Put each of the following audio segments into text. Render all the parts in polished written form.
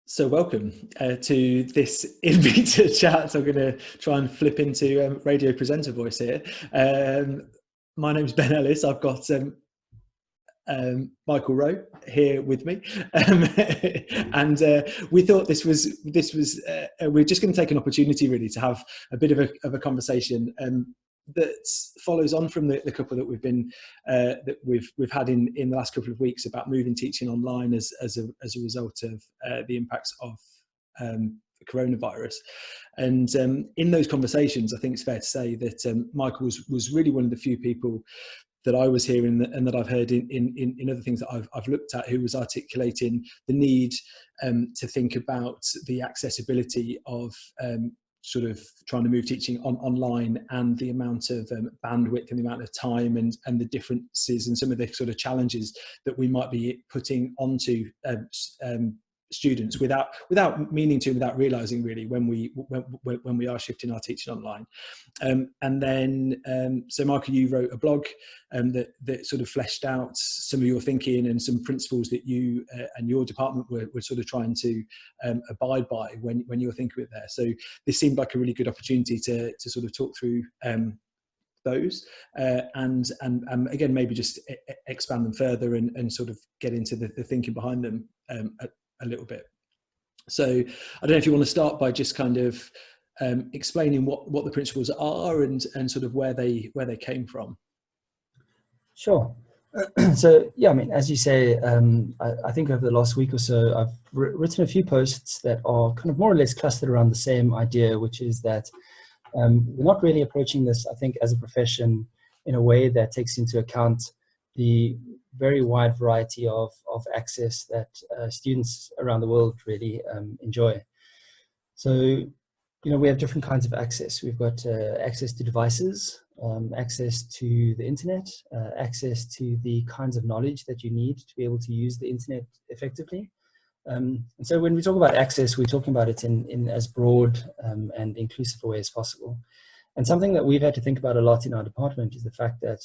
So welcome to this in beta chat. I'm going to try and flip into radio presenter voice here. My name's Ben Ellis. I've got Michael Rowe here with me, and we thought this was we're just going to take an opportunity really to have a bit of a conversation that follows on from the couple that we've been that we've had in the last couple of weeks about moving teaching online as a result of the impacts of the coronavirus. And in those conversations, I think it's fair to say that Michael was really one of the few people that I was hearing and that I've heard in other things that I've looked at, who was articulating the need to think about the accessibility of sort of trying to move teaching online, and the amount of bandwidth and the amount of time and the differences and some of the sort of challenges that we might be putting onto students without meaning to, without realizing really when we are shifting our teaching online. And then so Michael, you wrote a blog that sort of fleshed out some of your thinking and some principles that you and your department were sort of trying to abide by when you were thinking of it there. So this seemed like a really good opportunity to sort of talk through those and again maybe just expand them further and sort of get into the thinking behind them a little bit. So I don't know if you want to start by just kind of explaining what the principles are and sort of where they came from. Sure. So yeah, I mean, as you say, I think over the last week or so, I've written a few posts that are kind of more or less clustered around the same idea, which is that we're not really approaching this, I think, as a profession in a way that takes into account the very wide variety of access that students around the world really enjoy. So, you know, we have different kinds of access. We've got access to devices, access to the internet, access to the kinds of knowledge that you need to be able to use the internet effectively. And so when we talk about access, we're talking about it in as broad and inclusive a way as possible. And something that we've had to think about a lot in our department is the fact that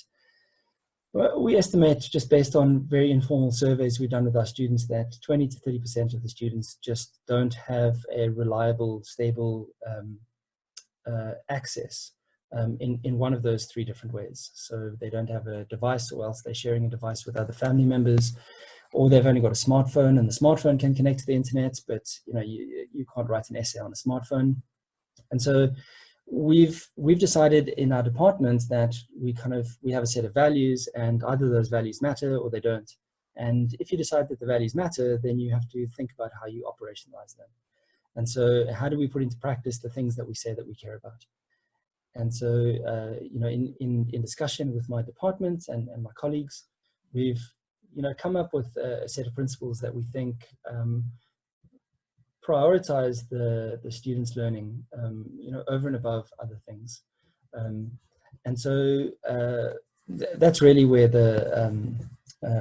we estimate, just based on very informal surveys we've done with our students, that 20 to 30% of the students just don't have a reliable, stable access in one of those three different ways. So they don't have a device, or else they're sharing a device with other family members, or they've only got a smartphone and the smartphone can connect to the internet, but you know, you can't write an essay on a smartphone. And so we've decided in our department that we have a set of values, and either those values matter or they don't. And if you decide that the values matter, then you have to think about how you operationalize them. And so how do we put into practice the things that we say that we care about? And so, you know, in discussion with my department and my colleagues, we've, you know, come up with a set of principles that we think prioritize the students' learning, you know, over and above other things. And so that's really where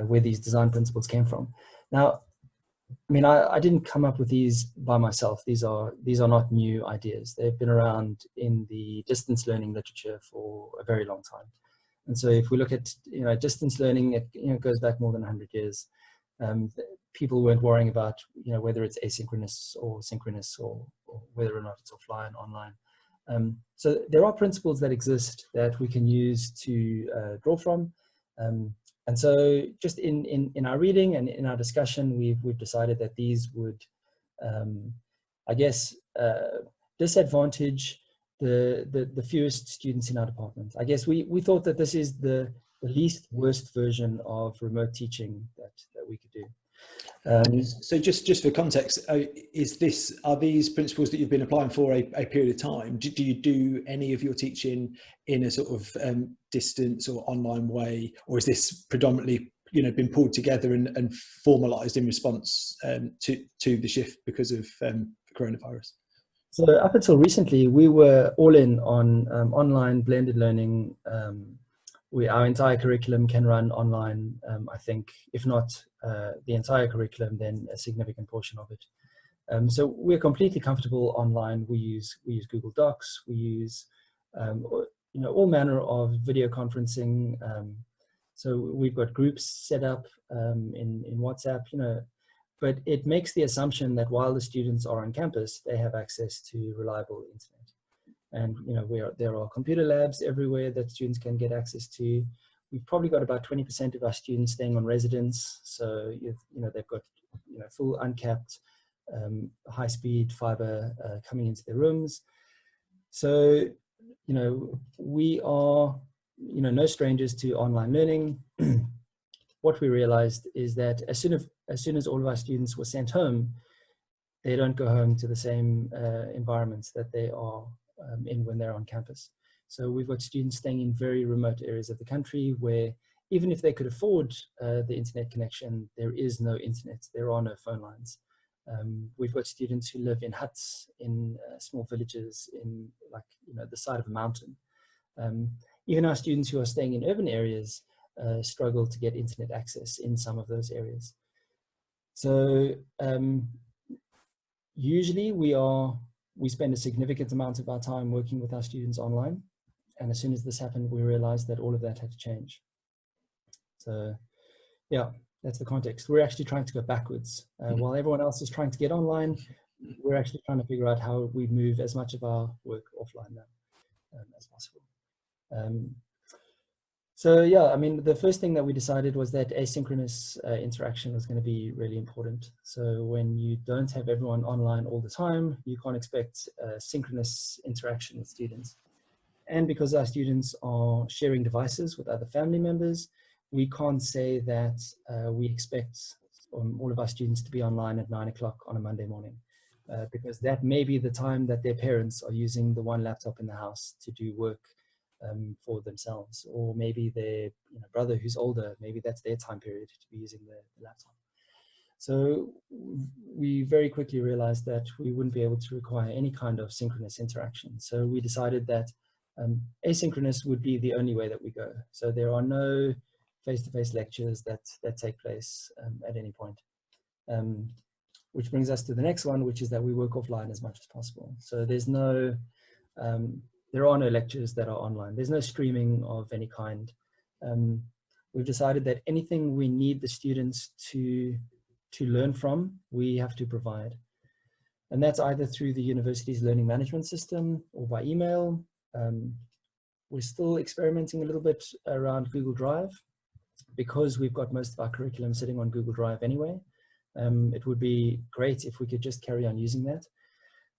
where these design principles came from. Now, I mean, I didn't come up with these by myself. These are not new ideas. They've been around in the distance learning literature for a very long time. And so if we look at, you know, distance learning, it, you know, goes back more than 100 years. People weren't worrying about, you know, whether it's asynchronous or synchronous, or whether or not it's offline, online. So there are principles that exist that we can use to draw from. And so just in our reading and in our discussion, we've decided that these would, I guess, disadvantage the fewest students in our department. I guess we thought that this is the least worst version of remote teaching that we could do. So just for context, are these principles that you've been applying for a period of time? Do you do any of your teaching in a sort of distance or online way, or is this predominantly, you know, been pulled together and formalized in response to the shift because of coronavirus? So up until recently, we were all in on online blended learning. Our entire curriculum can run online. I think, if not the entire curriculum, then a significant portion of it. So we're completely comfortable online. We use Google Docs. We use you know, all manner of video conferencing. So we've got groups set up in WhatsApp. You know, but it makes the assumption that while the students are on campus, they have access to reliable internet. And there are computer labs everywhere that students can get access to. We've probably got about 20% of our students staying on residence, so they've got full uncapped high-speed fiber coming into their rooms. So we are no strangers to online learning. What we realized is that as soon as all of our students were sent home, they don't go home to the same environments that they are in when they're on campus. So we've got students staying in very remote areas of the country where even if they could afford the internet connection, there is no internet, there are no phone lines. We've got students who live in huts in small villages in the side of a mountain. Even our students who are staying in urban areas struggle to get internet access in some of those areas. So usually we spend a significant amount of our time working with our students online. And as soon as this happened, we realized that all of that had to change. So yeah, that's the context. We're actually trying to go backwards. While everyone else is trying to get online, we're actually trying to figure out how we move as much of our work offline now as possible. So yeah, I mean, the first thing that we decided was that asynchronous interaction was going to be really important. So when you don't have everyone online all the time, you can't expect synchronous interaction with students. And because our students are sharing devices with other family members, we can't say that we expect all of our students to be online at 9 o'clock on a Monday morning, because that may be the time that their parents are using the one laptop in the house to do work for themselves, or maybe their brother who's older, maybe that's their time period to be using the laptop. So we very quickly realized that we wouldn't be able to require any kind of synchronous interaction. So we decided that asynchronous would be the only way that we go. So there are no face-to-face lectures that take place at any point. Which brings us to the next one, which is that we work offline as much as possible. So there's no there are no lectures that are online. There's no streaming of any kind. We've decided that anything we need the students to learn from, we have to provide. And that's either through the university's learning management system or by email. We're still experimenting a little bit around Google Drive because we've got most of our curriculum sitting on Google Drive anyway. It would be great if we could just carry on using that.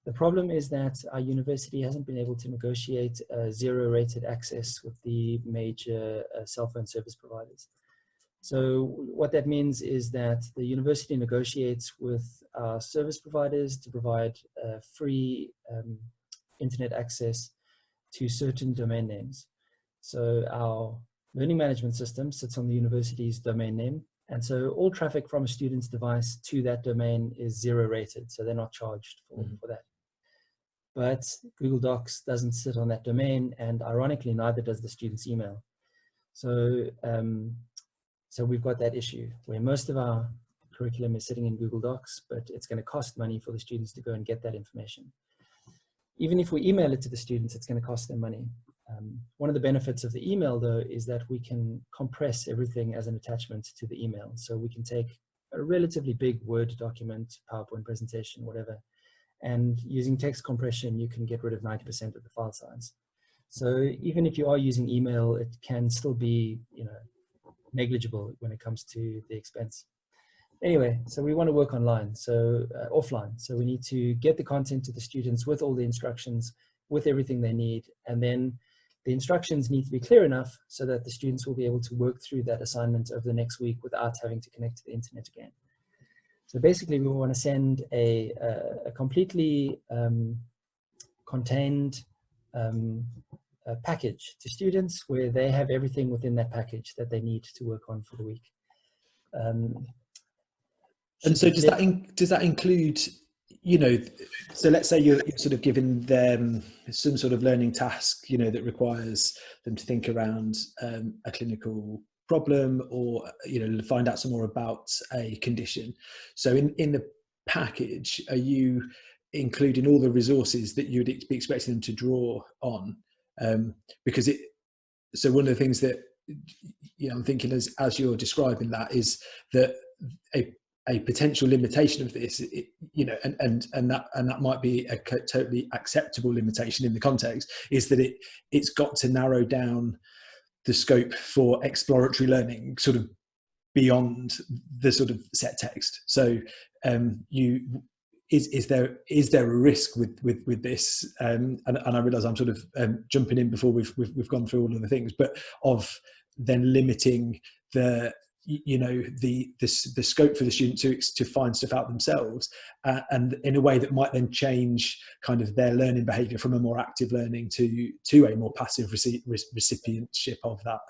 The problem is that our university hasn't been able to negotiate zero-rated access with the major cell phone service providers. So what that means is that the university negotiates with our service providers to provide free internet access to certain domain names. So our learning management system sits on the university's domain name. And so all traffic from a student's device to that domain is zero-rated. So they're not charged for that. But Google Docs doesn't sit on that domain, and ironically, neither does the student's email. So, so we've got that issue where most of our curriculum is sitting in Google Docs, but it's going to cost money for the students to go and get that information. Even if we email it to the students, it's going to cost them money. One of the benefits of the email, though, is that we can compress everything as an attachment to the email. So we can take a relatively big Word document, PowerPoint presentation, whatever, and using text compression, you can get rid of 90% of the file size. So even if you are using email, it can still be, negligible when it comes to the expense. Anyway, so we want to work online, so offline. So we need to get the content to the students with all the instructions, with everything they need, and then the instructions need to be clear enough so that the students will be able to work through that assignment over the next week without having to connect to the internet again. So basically, we want to send a completely contained package to students where they have everything within that package that they need to work on for the week. And so does that include, so let's say you're sort of giving them some sort of learning task, that requires them to think around a clinical problem or, find out some more about a condition. So in the package, are you including all the resources that you'd be expecting them to draw on? Because so one of the things that, I'm thinking as you're describing that is that a potential limitation of this, and that might be a totally acceptable limitation in the context, is that it's got to narrow down the scope for exploratory learning sort of beyond the sort of set text. So is there a risk with this? And I realise I'm sort of jumping in before we've gone through all of the things, but of then limiting the scope for the student to find stuff out themselves, and in a way that might then change kind of their learning behaviour from a more active learning to a more passive recipientship of that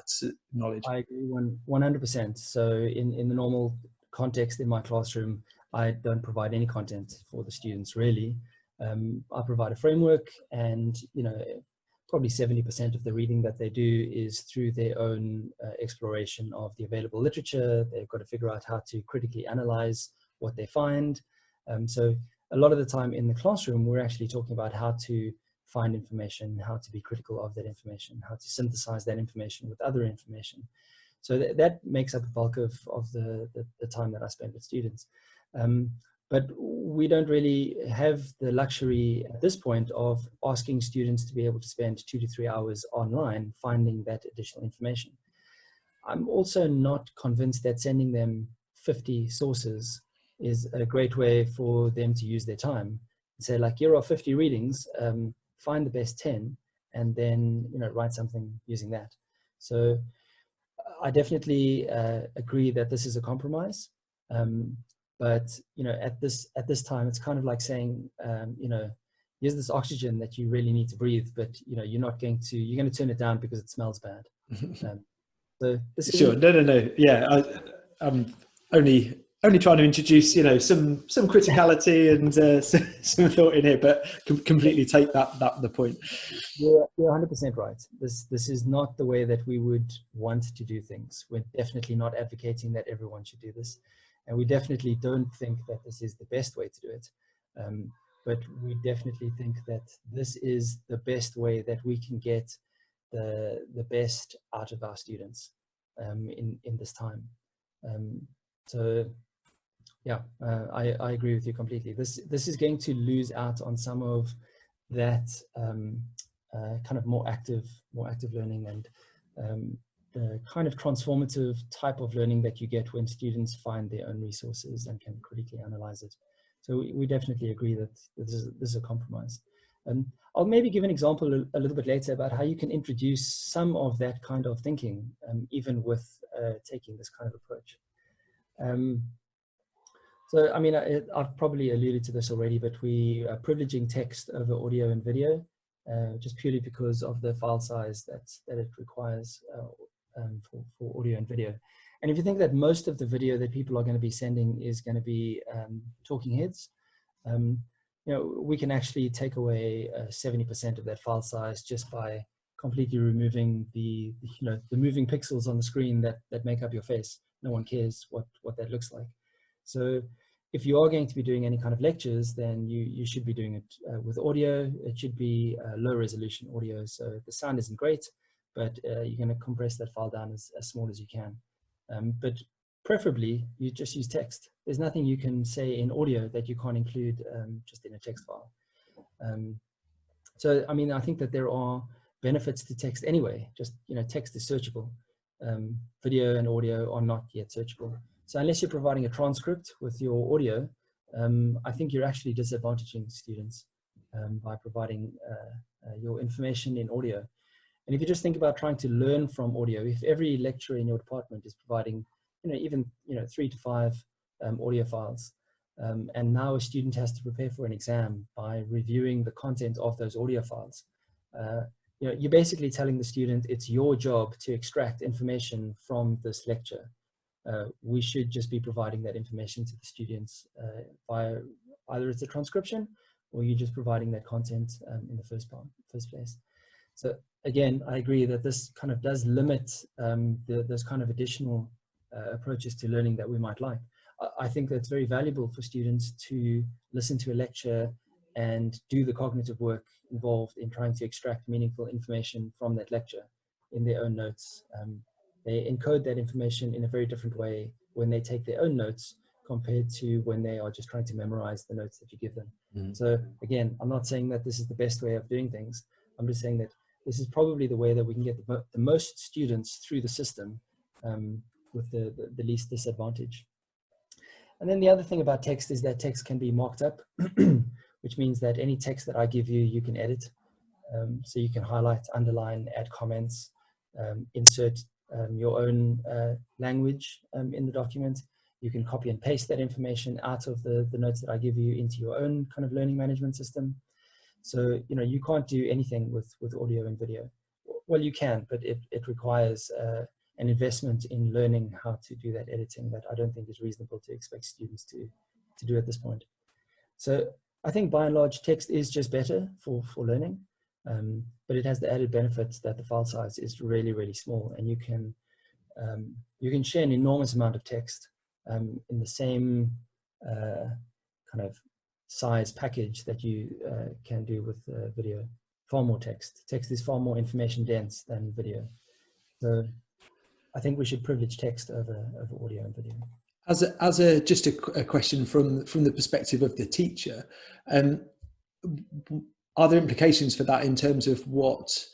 knowledge. I agree 100%. So in the normal context in my classroom, I don't provide any content for the students really. I provide a framework, and probably 70% of the reading that they do is through their own exploration of the available literature. They've got to figure out how to critically analyze what they find. So a lot of the time in the classroom, we're actually talking about how to find information, how to be critical of that information, how to synthesize that information with other information. So that makes up the bulk of the time that I spend with students. But we don't really have the luxury at this point of asking students to be able to spend 2 to 3 hours online finding that additional information. I'm also not convinced that sending them 50 sources is a great way for them to use their time. Say, like, here are 50 readings, find the best 10, and then write something using that. So I definitely agree that this is a compromise. But at this time, it's kind of like saying, here's this oxygen that you really need to breathe, but you're going to turn it down because it smells bad. So this is sure, no, yeah, I'm only trying to introduce some criticality and some thought in here, but completely take the point. You're 100% right. This is not the way that we would want to do things. We're definitely not advocating that everyone should do this. And we definitely don't think that this is the best way to do it. But we definitely think that this is the best way that we can get the best out of our students in this time. So yeah, I agree with you completely. This is going to lose out on some of that kind of more active learning, and the kind of transformative type of learning that you get when students find their own resources and can critically analyze it. So we definitely agree that this is a compromise. I'll maybe give an example a little bit later about how you can introduce some of that kind of thinking, even with taking this kind of approach. So, I mean, I've probably alluded to this already, but we are privileging text over audio and video, just purely because of the file size that it requires for audio and video. And if you think that most of the video that people are going to be sending is going to be talking heads, we can actually take away 70% of that file size just by completely removing the moving pixels on the screen that make up your face. No one cares what that looks like. So if you are going to be doing any kind of lectures, then you should be doing it with audio. It should be low resolution audio, so the sound isn't great, but you're going to compress that file down as small as you can. But preferably, you just use text. There's nothing you can say in audio that you can't include just in a text file. So, I mean, I think that there are benefits to text anyway. Just, text is searchable. Video and audio are not yet searchable. So unless you're providing a transcript with your audio, I think you're actually disadvantaging students by providing your information in audio. And if you just think about trying to learn from audio, if every lecturer in your department is providing, even 3 to 5 audio files, and now a student has to prepare for an exam by reviewing the content of those audio files, you're basically telling the student it's your job to extract information from this lecture. We should just be providing that information to the students via either it's a transcription or you're just providing that content in the first place. So again, I agree that this kind of does limit those kind of additional approaches to learning that we might like. I think that's very valuable for students to listen to a lecture and do the cognitive work involved in trying to extract meaningful information from that lecture in their own notes. They encode that information in a very different way when they take their own notes compared to when they are just trying to memorize the notes that you give them. Mm. So again, I'm not saying that this is the best way of doing things. I'm just saying that this is probably the way that we can get the most students through the system with the least disadvantage. And then the other thing about text is that text can be marked up, which means that any text that I give you, you can edit. So you can highlight, underline, add comments, insert your own language in the document. You can copy and paste that information out of the notes that I give you into your own kind of learning management system. So, you know, you can't do anything with audio and video. Well, you can, but it requires an investment in learning how to do that editing that I don't think is reasonable to expect students to do at this point. So I think by and large, text is just better for learning, but it has the added benefit that the file size is really, really small, and you can share an enormous amount of text in the same kind of size package that you can do with video. Far more text. Text is far more information dense than video. So I think we should privilege text over audio and video. As just a question from the perspective of the teacher, are there implications for that in terms of what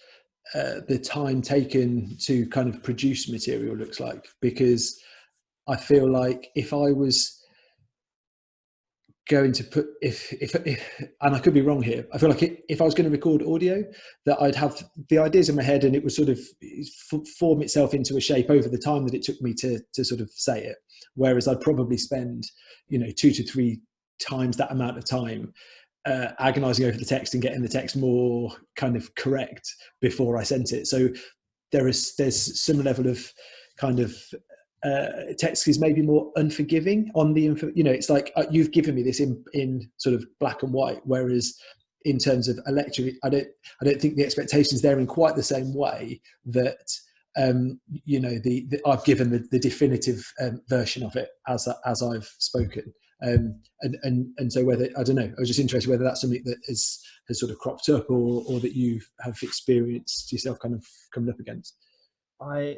the time taken to kind of produce material looks like? Because I feel like if I was going to put, if and I could be wrong here, I feel like if I was going to record audio, that I'd have the ideas in my head and it would sort of form itself into a shape over the time that it took me to sort of say it. Whereas I'd probably spend, you know, 2 to 3 times that amount of time agonizing over the text and getting the text more kind of correct before I sent it. So there's some level of kind of text is maybe more unforgiving on the info. You know, it's like you've given me this in sort of black and white, whereas in terms of a lecture, I don't think the expectations there in quite the same way that you know, I've given the definitive version of it as I've spoken. And so whether, I don't know, I was just interested whether that's something that has sort of cropped up or that you have experienced yourself kind of coming up against. I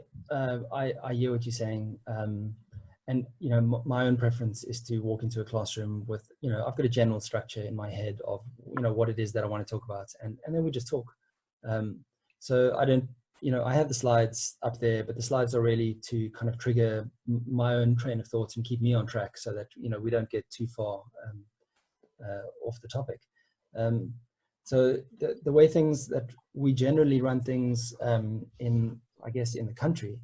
hear what you're saying, and you know, my own preference is to walk into a classroom with, you know, I've got a general structure in my head of, you know, what it is that I want to talk about, and then we just talk. So I don't, you know, I have the slides up there, but the slides are really to kind of trigger my own train of thoughts and keep me on track, so that, you know, we don't get too far off the topic. So the way things that we generally run things in, I guess, in the country,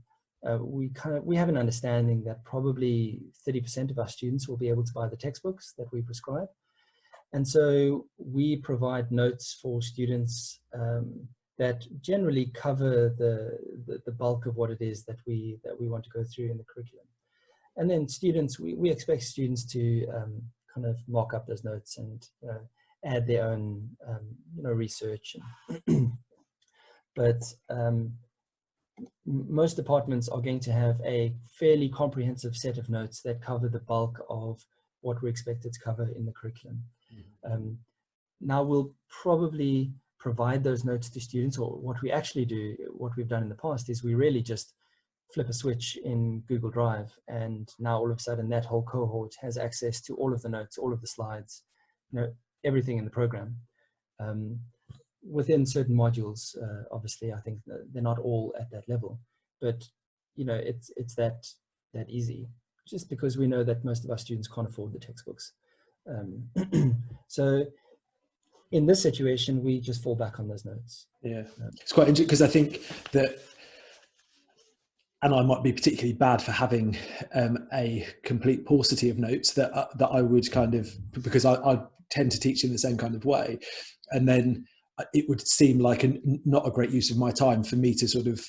we have an understanding that probably 30% of our students will be able to buy the textbooks that we prescribe. And so we provide notes for students that generally cover the bulk of what it is that we want to go through in the curriculum. And then students, we expect students to kind of mark up those notes and add their own research. But most departments are going to have a fairly comprehensive set of notes that cover the bulk of what we're expected to cover in the curriculum. Now we'll probably provide those notes to students, or what we actually do, what we've done in the past is we really just flip a switch in Google Drive, and now all of a sudden that whole cohort has access to all of the notes, all of the slides, everything in the program. Within certain modules, obviously, I think they're not all at that level, but it's that easy, just because we know that most of our students can't afford the textbooks. So in this situation, we just fall back on those notes. Yeah, it's quite interesting because I think that, and I might be particularly bad for having a complete paucity of notes that I would kind of, because I tend to teach in the same kind of way, and then it would seem like not a great use of my time for me to sort of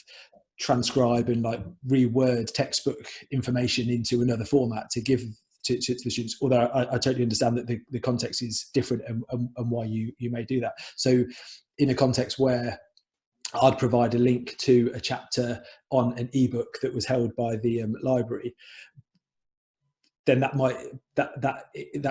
transcribe and like reword textbook information into another format to give to the students, although I totally understand that the context is different and why you may do that. So in a context where I'd provide a link to a chapter on an ebook that was held by the library, then that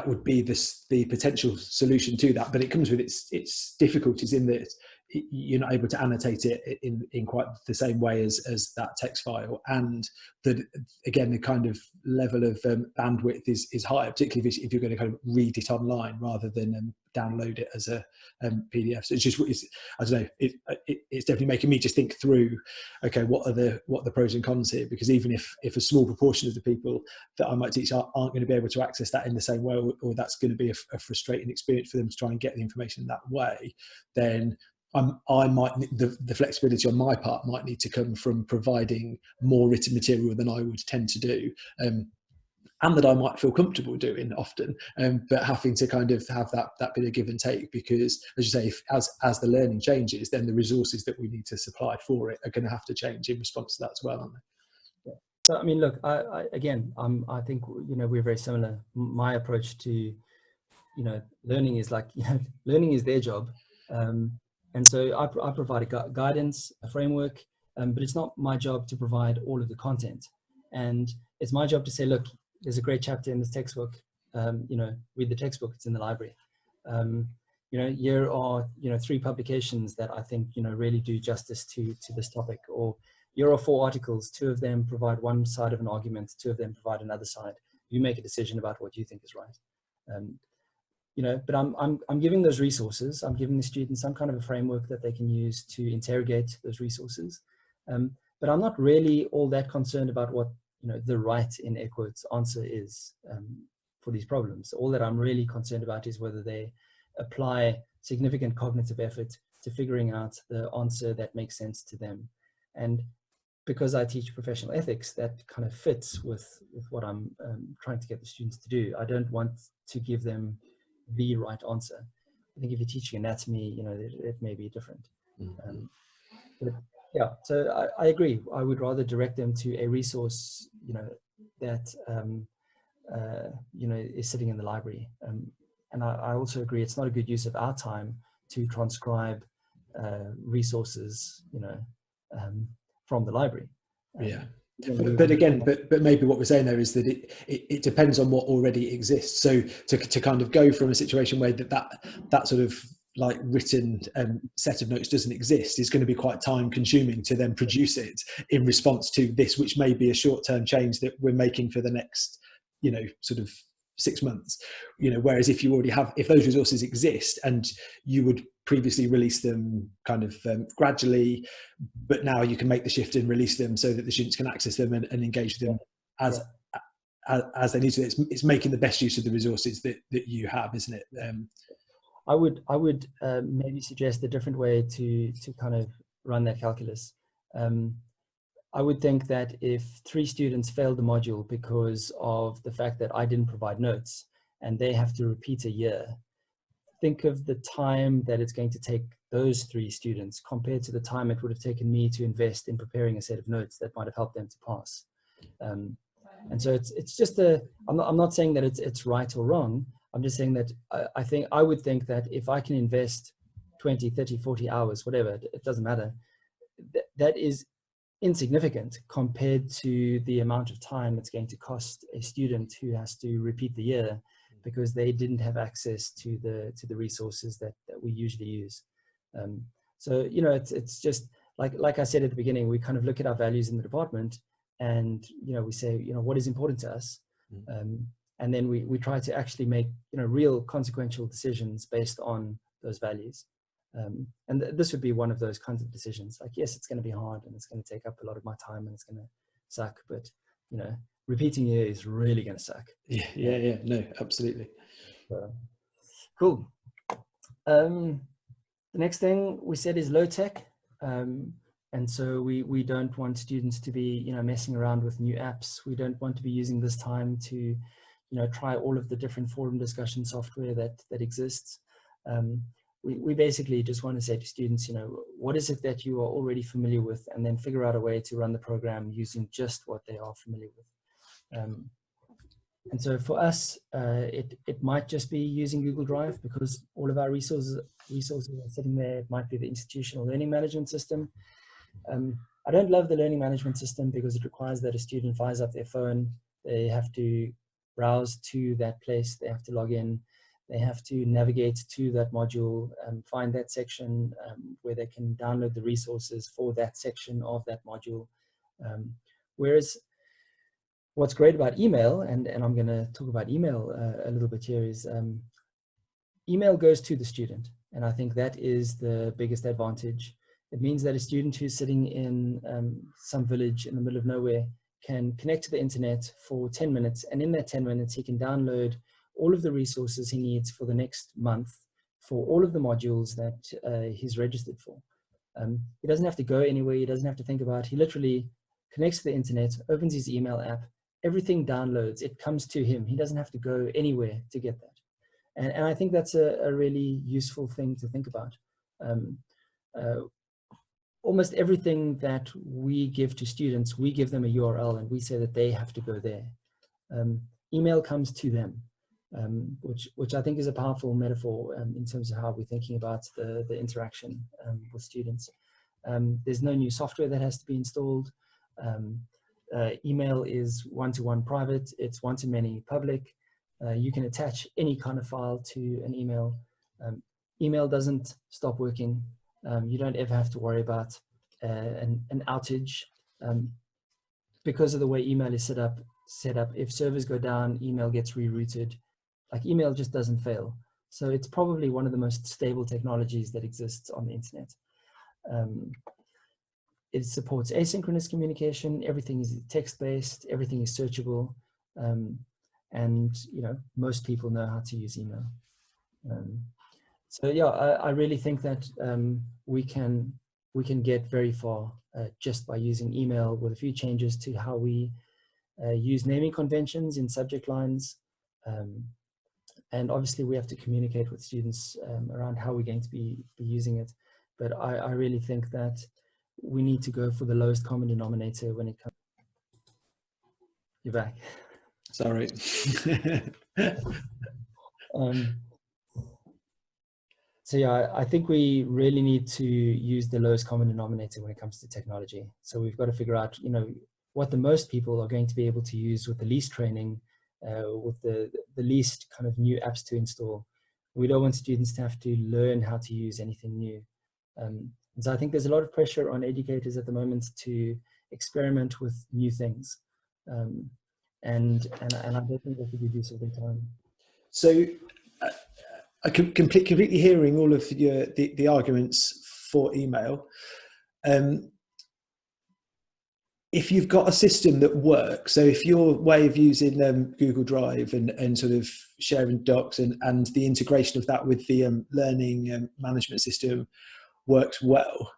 would be the potential solution to that. But it comes with its difficulties in that you're not able to annotate it in quite the same way as that text file, and that again the kind of level of bandwidth is higher, particularly if you're going to kind of read it online rather than download it as a PDF. So I don't know, it's definitely making me just think through, okay, what are the pros and cons here, because even if a small proportion of the people that I might teach aren't going to be able to access that in the same way, or that's going to be a frustrating experience for them to try and get the information in that way, then I might, the flexibility on my part might need to come from providing more written material than I would tend to do, and that I might feel comfortable doing often, but having to kind of have that bit of give and take, because as you say, as the learning changes, then the resources that we need to supply for it are going to have to change in response to that as well, aren't they? Yeah. So I mean, look, I think we're very similar. My approach to learning is like, learning is their job. And so I provide a guidance, a framework, but it's not my job to provide all of the content. And it's my job to say, look, there's a great chapter in this textbook, read the textbook, it's in the library. Here are, 3 publications that I think, really do justice to this topic. Or here are 4 articles, 2 of them provide one side of an argument, 2 of them provide another side. You make a decision about what you think is right. But I'm giving those resources. I'm giving the students some kind of a framework that they can use to interrogate those resources. But I'm not really all that concerned about what the right, in air quotes, answer is for these problems. All that I'm really concerned about is whether they apply significant cognitive effort to figuring out the answer that makes sense to them. And because I teach professional ethics, that kind of fits with what I'm trying to get the students to do. I don't want to give them the right answer. I think if you're teaching anatomy, it may be different. But yeah, so I agree. I would rather direct them to a resource, that is sitting in the library. And I also agree it's not a good use of our time to transcribe resources, from the library. Yeah. But again, but maybe what we're saying there is that it depends on what already exists. So to kind of go from a situation where that sort of like written set of notes doesn't exist is going to be quite time consuming to then produce it in response to this, which may be a short-term change that we're making for the next, sort of 6 months, whereas if those resources exist and you would previously release them kind of gradually, but now you can make the shift and release them so that the students can access them and engage with them as they need to. It's making the best use of the resources that you have, isn't it? I would maybe suggest a different way to kind of run that calculus. I would think that if 3 students failed the module because of the fact that I didn't provide notes and they have to repeat a year, think of the time that it's going to take those 3 students compared to the time it would have taken me to invest in preparing a set of notes that might have helped them to pass. And so it's just I'm not saying that it's right or wrong. I'm just saying that I would think that if I can invest 20, 30, 40 hours, whatever, it doesn't matter, that is insignificant compared to the amount of time it's going to cost a student who has to repeat the year because they didn't have access to the resources that we usually use. So it's just like I said at the beginning, we kind of look at our values in the department and we say what is important to us, and then we try to actually make real consequential decisions based on those values. And this would be one of those kinds of decisions. Like, yes, it's going to be hard and it's going to take up a lot of my time and it's going to suck, but repeating it is really going to suck. Yeah. No, absolutely. Cool. The next thing we said is low tech. And so we don't want students to be, messing around with new apps. We don't want to be using this time to, try all of the different forum discussion software that exists. We basically just want to say to students, what is it that you are already familiar with, and then figure out a way to run the program using just what they are familiar with. And so for us, it might just be using Google Drive because all of our resources are sitting there. It might be the institutional learning management system. I don't love the learning management system because it requires that a student fires up their phone. They have to browse to that place. They have to log in. They have to navigate to that module, find that section where they can download the resources for that section of that module. Whereas what's great about email, and I'm going to talk about email a little bit here, is email goes to the student. And I think that is the biggest advantage. It means that a student who's sitting in some village in the middle of nowhere can connect to the internet for 10 minutes. And in that 10 minutes, he can download all of the resources he needs for the next month for all of the modules that he's registered for. He doesn't have to go anywhere. He doesn't have to think about it. He literally connects to the internet, opens his email app, everything downloads, it comes to him. He doesn't have to go anywhere to get that. And I think that's a really useful thing to think about. Almost everything that we give to students, we give them a URL and we say that they have to go there. Email comes to them, which I think is a powerful metaphor in terms of how we're thinking about the interaction with students. There's no new software that has to be installed. Email is one-to-one private, it's one-to-many public. You can attach any kind of file to an email. Email doesn't stop working. You don't ever have to worry about an outage because of the way email is set up. If servers go down, email gets rerouted. Like, email just doesn't fail. So it's probably one of the most stable technologies that exists on the internet. It supports asynchronous communication. Everything is text-based. Everything is searchable. And most people know how to use email. So yeah, I really think that we can get very far just by using email, with a few changes to how we use naming conventions in subject lines. And obviously we have to communicate with students around how we're going to be using it. But I really think that we need to go for the lowest common denominator when it comes. You're back. Sorry. So yeah, I think we really need to use the lowest common denominator when it comes to technology. So we've got to figure out, what the most people are going to be able to use with the least training, with the least kind of new apps to install. We don't want students to have to learn how to use anything new. And so I think there's a lot of pressure on educators at the moment to experiment with new things. And I don't think that could be useful in time. So I completely hearing all of the arguments for email. If you've got a system that works, so if your way of using Google Drive and sort of sharing docs and the integration of that with the learning management system works well,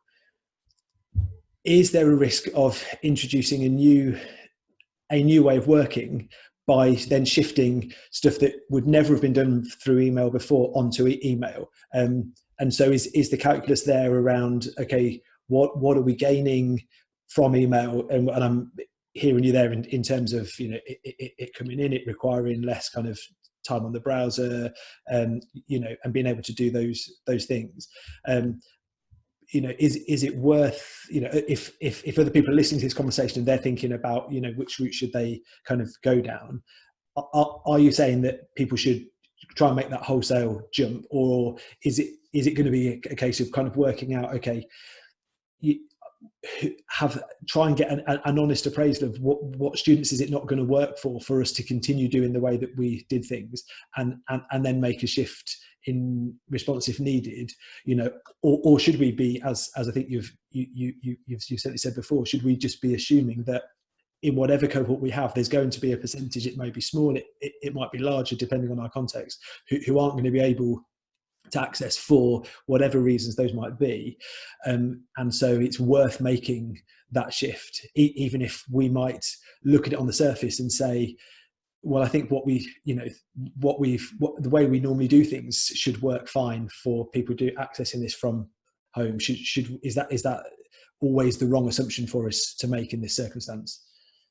is there a risk of introducing a new way of working by then shifting stuff that would never have been done through email before onto email? And so is the calculus there around, okay, what are we gaining from email? And I'm hearing you there in terms of, it coming in, it requiring less kind of time on the browser, and being able to do those things. Is it worth, if other people are listening to this conversation and they're thinking about, which route should they kind of go down? Are you saying that people should try and make that wholesale jump, or is it going to be a case of kind of working out, okay, try and get an honest appraisal of what students is it not going to work for us to continue doing the way that we did things, and then make a shift in response if needed, or should we be, as I think you've certainly said before, should we just be assuming that in whatever cohort we have, there's going to be a percentage, it may be small, it might be larger depending on our context, who aren't going to be able to access for whatever reasons those might be, and so it's worth making that shift, even if we might look at it on the surface and say, well, I think the way we normally do things should work fine for people accessing this from home. Is that always the wrong assumption for us to make in this circumstance?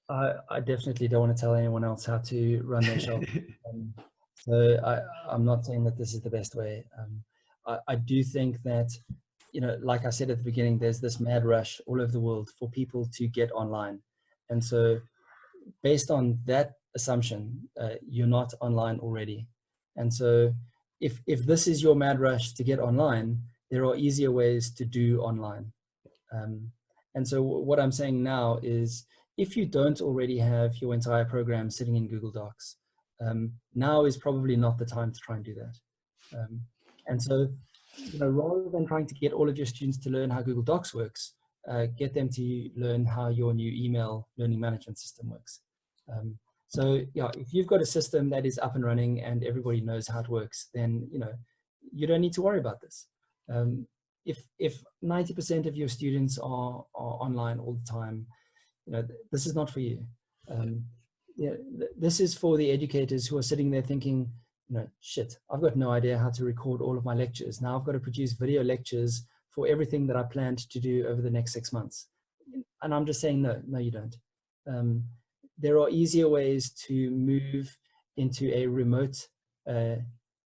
I definitely don't want to tell anyone else how to run their shop. So I'm not saying that this is the best way. I do think that, like I said at the beginning, there's this mad rush all over the world for people to get online. And so based on that assumption, you're not online already. And so if this is your mad rush to get online, there are easier ways to do online. And so what I'm saying now is, if you don't already have your entire program sitting in Google Docs, now is probably not the time to try and do that. And so, rather than trying to get all of your students to learn how Google Docs works, get them to learn how your new email learning management system works. So yeah, if you've got a system that is up and running and everybody knows how it works, then you don't need to worry about this. If 90% of your students are online all the time, this is not for you. This is for the educators who are sitting there thinking, shit, I've got no idea how to record all of my lectures. Now I've got to produce video lectures for everything that I planned to do over the next 6 months. And I'm just saying, no, you don't. There are easier ways to move into a remote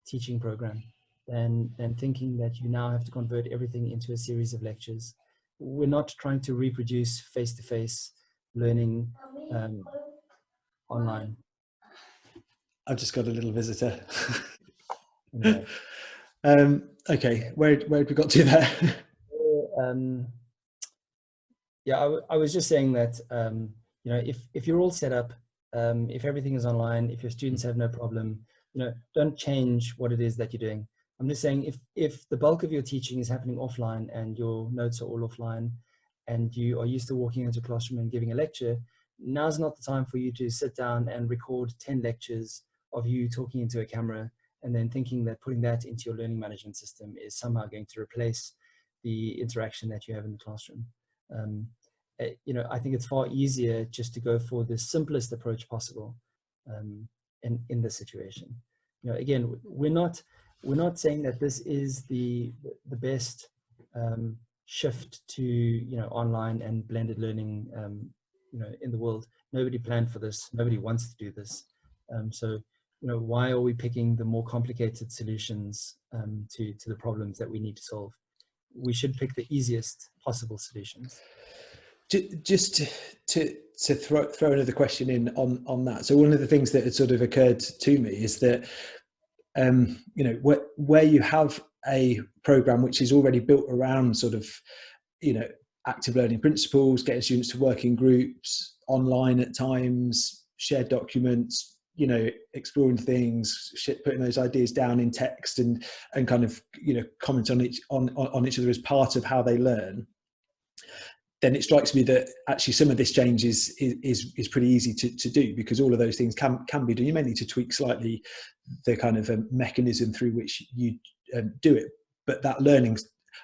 teaching program than thinking that you now have to convert everything into a series of lectures. We're not trying to reproduce face-to-face learning online. I've just got a little visitor. Yeah. Okay, where have we got to there? Yeah, I was just saying that if you're all set up, if everything is online, if your students have no problem, don't change what it is that you're doing. I'm just saying, if the bulk of your teaching is happening offline and your notes are all offline, and you are used to walking into a classroom and giving a lecture, now's not the time for you to sit down and record 10 lectures of you talking into a camera and then thinking that putting that into your learning management system is somehow going to replace the interaction that you have in the classroom. I think it's far easier just to go for the simplest approach possible in this situation. Again, we're not saying that this is the best shift to online and blended learning in the world. Nobody planned for this. Nobody wants to do this. So why are we picking the more complicated solutions to the problems that we need to solve? We should pick the easiest possible solutions. Just to throw another question in on that. So one of the things that had sort of occurred to me is that where you have a program which is already built around sort of active learning principles, getting students to work in groups, online at times, shared documents, exploring things, putting those ideas down in text and kind of comment on each other as part of how they learn, then it strikes me that actually some of this change is pretty easy to do, because all of those things can be done. You may need to tweak slightly the kind of mechanism through which you do it, but that learning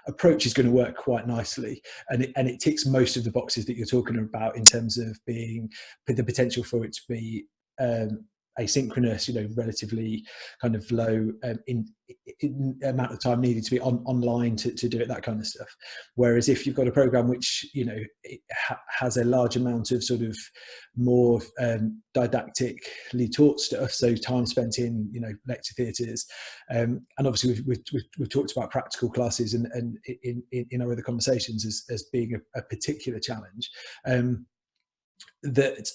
approach is going to work quite nicely, and it ticks most of the boxes that you're talking about in terms of being the potential for it to be asynchronous, relatively kind of low in amount of time needed to be online to do it, that kind of stuff. Whereas if you've got a program which it has a large amount of sort of more didactically taught stuff, so time spent in lecture theatres, and obviously we've talked about practical classes and in our other conversations as being a particular challenge, that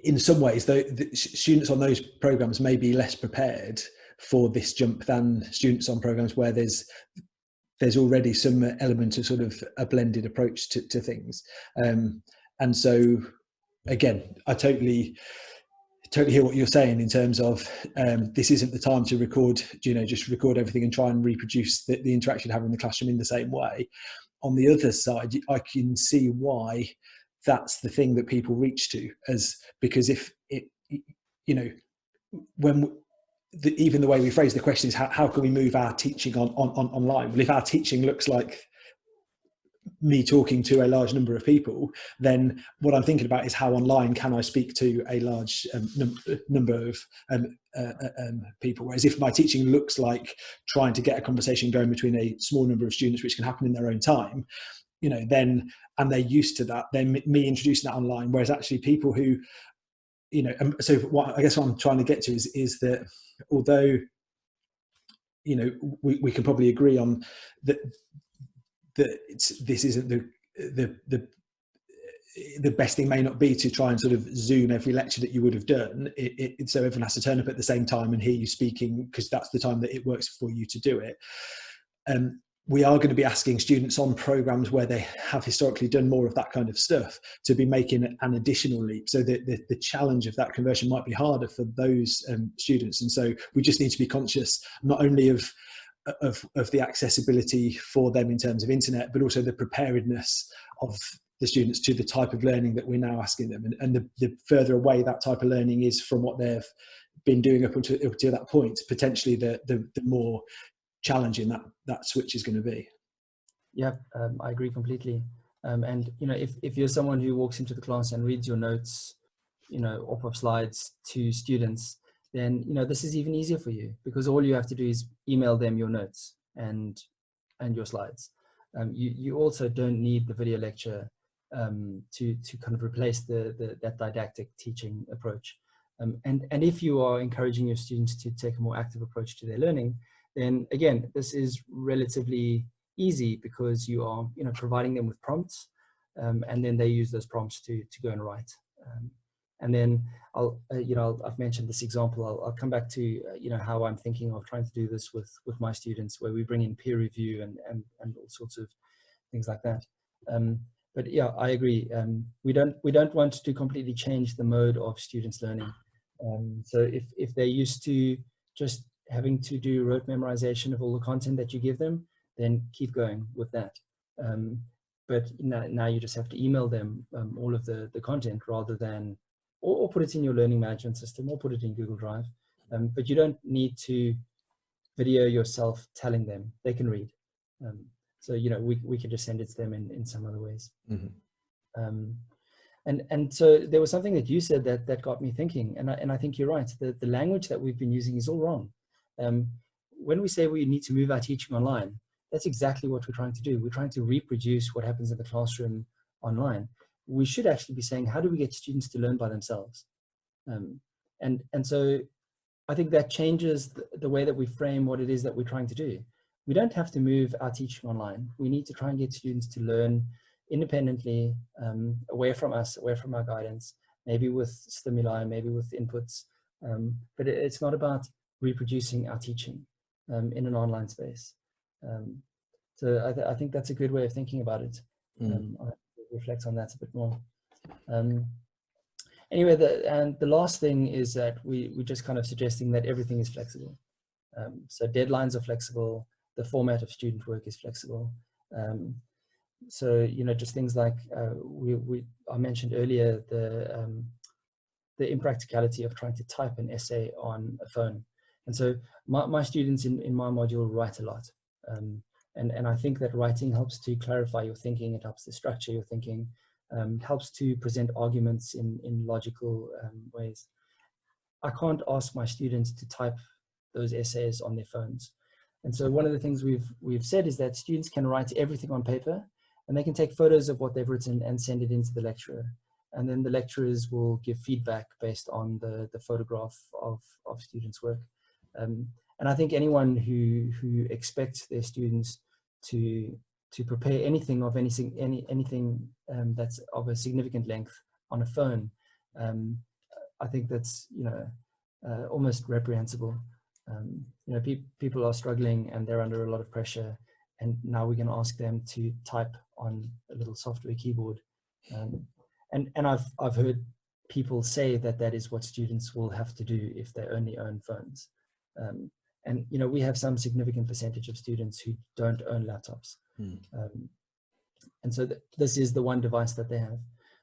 in some ways, the students on those programs may be less prepared for this jump than students on programs where there's already some element of sort of a blended approach to things. And so, again, I totally hear what you're saying in terms of this isn't the time to record, just record everything and try and reproduce the interaction you have in the classroom in the same way. On the other side, I can see why that's the thing that people reach to, because if it, when even the way we phrase the question is how can we move our teaching online? Well, if our teaching looks like me talking to a large number of people, then what I'm thinking about is how online can I speak to a large number of people. Whereas if my teaching looks like trying to get a conversation going between a small number of students, which can happen in their own time, then, and they're used to that, then me introducing that online. Whereas actually people who, so what I guess what I'm trying to get to is that although, we can probably agree on that this isn't the the best thing may not be to try and sort of Zoom every lecture that you would have done, so everyone has to turn up at the same time and hear you speaking, because that's the time that it works for you to do it. We are going to be asking students on programs where they have historically done more of that kind of stuff to be making an additional leap. So the challenge of that conversion might be harder for those students. And so we just need to be conscious not only of the accessibility for them in terms of internet, but also the preparedness of the students to the type of learning that we're now asking them. And the further away that type of learning is from what they've been doing up to that point, potentially the more challenging that switch is going to be. Yeah, I agree completely. And if you're someone who walks into the class and reads your notes, off of slides to students, then this is even easier for you, because all you have to do is email them your notes and your slides. You also don't need the video lecture to kind of replace that didactic teaching approach. And if you are encouraging your students to take a more active approach to their learning, then again, this is relatively easy, because you are providing them with prompts, and then they use those prompts to go and write. And then I've mentioned this example. I'll come back to how I'm thinking of trying to do this with my students, where we bring in peer review and all sorts of things like that. But yeah, I agree. We don't want to completely change the mode of students learning. So if they're used to just having to do rote memorization of all the content that you give them, then keep going with that. But now you just have to email them all of the content, rather than, or put it in your learning management system, or put it in Google Drive. But you don't need to video yourself telling them. They can read. So we can just send it to them in some other ways. Mm-hmm. And so there was something that you said that got me thinking, and I think you're right. The language that we've been using is all wrong. When we say we need to move our teaching online, that's exactly what we're trying to do. We're trying to reproduce what happens in the classroom online. We should actually be saying, how do we get students to learn by themselves? And so I think that changes the way that we frame what it is that we're trying to do. We don't have to move our teaching online. We need to try and get students to learn independently, away from us, away from our guidance, maybe with stimuli, maybe with inputs. But it's not about reproducing our teaching in an online space. So I think that's a good way of thinking about it. I'll reflect on that a bit more. Anyway, the last thing is that we're just kind of suggesting that everything is flexible. So deadlines are flexible. The format of student work is flexible. So just things like I mentioned earlier, the impracticality of trying to type an essay on a phone. And so my students in my module write a lot. And I think that writing helps to clarify your thinking. It helps to structure your thinking, helps to present arguments in logical ways. I can't ask my students to type those essays on their phones. And so one of the things we've said is that students can write everything on paper, and they can take photos of what they've written and send it into the lecturer. And then the lecturers will give feedback based on the photograph of students' work. And I think anyone who expects their students to prepare anything that's of a significant length on a phone, I think that's almost reprehensible. People are struggling and they're under a lot of pressure, and now we're going to ask them to type on a little software keyboard. And I've heard people say that is what students will have to do if they only own phones. And we have some significant percentage of students who don't own laptops. And so this is the one device that they have.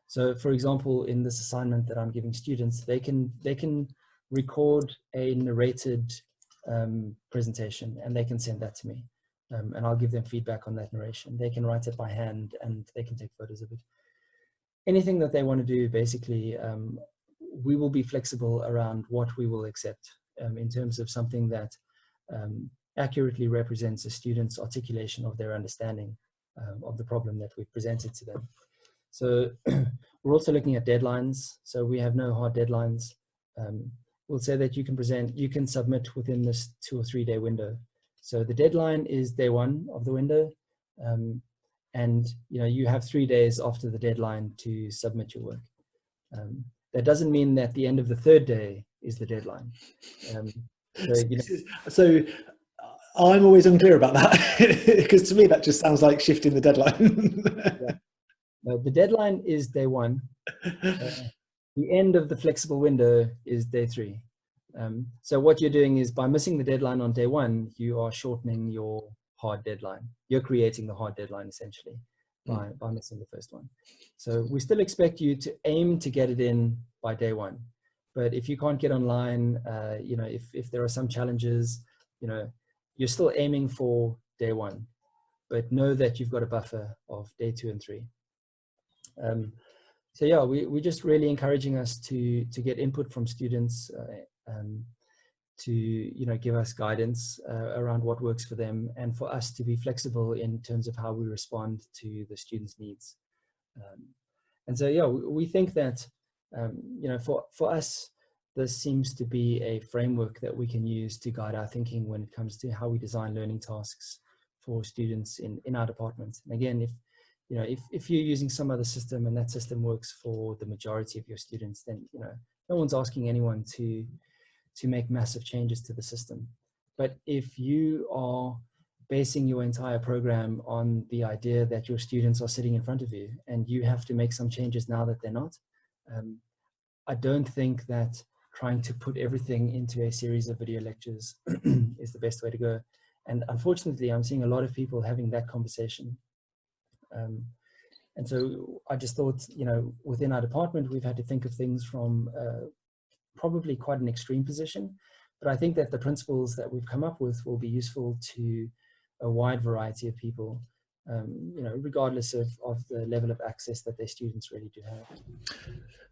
So for example, in this assignment that I'm giving students, they can record a narrated presentation, and they can send that to me. And I'll give them feedback on that narration. They can write it by hand, and they can take photos of it. Anything that they want to do, basically, we will be flexible around what we will accept in terms of something that accurately represents a student's articulation of their understanding of the problem that we've presented to them. So we're also looking at deadlines. So we have no hard deadlines. We'll say that you can submit within this 2 or 3 day window. So the deadline is day one of the window. and you have 3 days after the deadline to submit your work. That doesn't mean that the end of the 3rd day is the deadline. So I'm always unclear about that, because to me that just sounds like shifting the deadline. The deadline is day 1. The end of the flexible window is day 3. So what you're doing is, by missing the deadline on day 1, you are shortening your hard deadline. You're creating the hard deadline essentially by missing the first one. So we still expect you to aim to get it in by day 1. But if you can't get online, if there are some challenges, you're still aiming for day 1, but know that you've got a buffer of day 2 and 3. So yeah, we're just really encouraging us to get input from students, to give us guidance around what works for them, and for us to be flexible in terms of how we respond to the students' needs. And so yeah, we think that for us, this seems to be a framework that we can use to guide our thinking when it comes to how we design learning tasks for students in our department. And again, if you're using some other system and that system works for the majority of your students, then no one's asking anyone to make massive changes to the system. But if you are basing your entire program on the idea that your students are sitting in front of you and you have to make some changes now that they're not, I don't think that trying to put everything into a series of video lectures is the best way to go. And unfortunately, I'm seeing a lot of people having that conversation. And so I just thought, within our department, we've had to think of things from probably quite an extreme position, but I think that the principles that we've come up with will be useful to a wide variety of people, regardless of the level of access that their students really do have.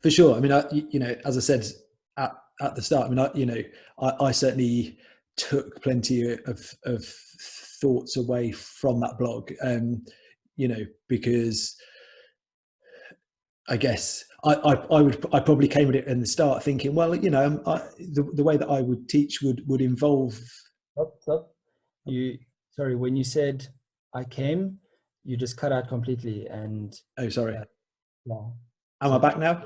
For sure. I mean, as I said at the start, I certainly took plenty of thoughts away from that blog, because I guess I probably came at it in the start thinking, well, the way that I would teach would involve. Stop. Sorry, when you said I came, you just cut out completely. And oh, sorry. Yeah. Am I back now?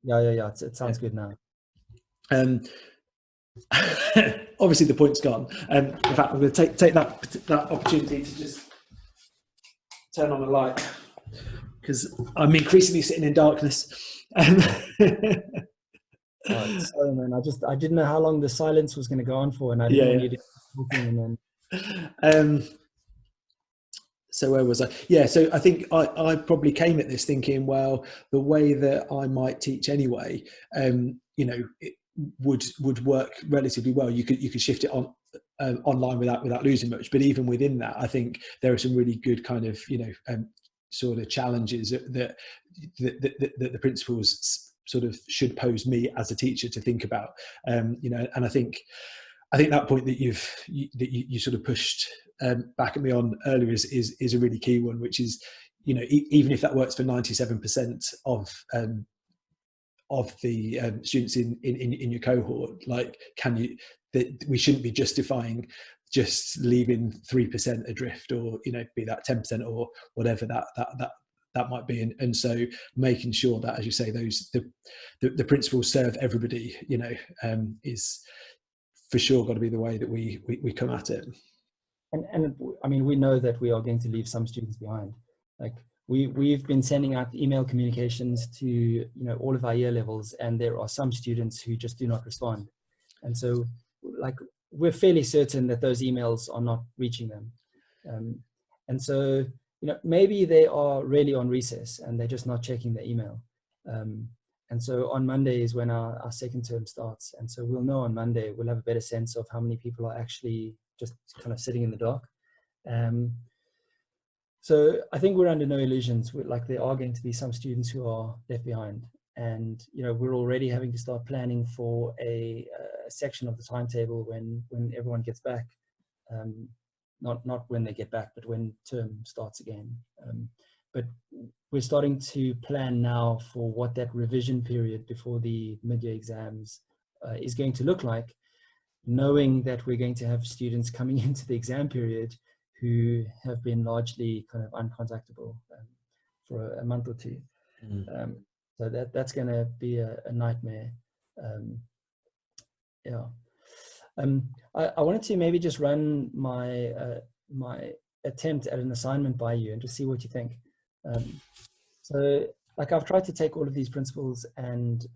Yeah. It sounds good now. Obviously the point's gone. In fact, I'm going to take that opportunity to just turn on the light, because I'm increasingly sitting in darkness. Sorry, man. I didn't know how long the silence was going to go on for, and I didn't want you to keep talking. And then so where was I? Yeah, so I think I probably came at this thinking, well, the way that I might teach anyway, it would work relatively well. You could shift it on online without losing much. But even within that, I think there are some really good kind of sort of challenges that the principals sort of should pose me as a teacher to think about. And I think that point that you sort of pushed back at me on earlier is a really key one, which is, even if that works for 97% of the students in your cohort, like, we shouldn't be justifying just leaving 3% adrift, or be that 10% or whatever that might be. And so making sure that, as you say, the principles serve everybody, is for sure got to be the way that we come at it. And I mean, we know that we are going to leave some students behind. Like, we've been sending out email communications to all of our year levels, and there are some students who just do not respond. And so, like, we're fairly certain that those emails are not reaching them. And so, maybe they are really on recess and they're just not checking their email. And so on Monday is when our second term starts. And so we'll know on Monday, we'll have a better sense of how many people are actually just kind of sitting in the dark. So I think we're under no illusions. Like, there are going to be some students who are left behind. And, we're already having to start planning for a section of the timetable when everyone gets back. Not when they get back, but when term starts again. But we're starting to plan now for what that revision period before the mid-year exams is going to look like, knowing that we're going to have students coming into the exam period who have been largely kind of uncontactable for a month or two. So that's going to be a nightmare. Yeah. I wanted to maybe just run my my attempt at an assignment by you and to see what you think. So like I've tried to take all of these principles and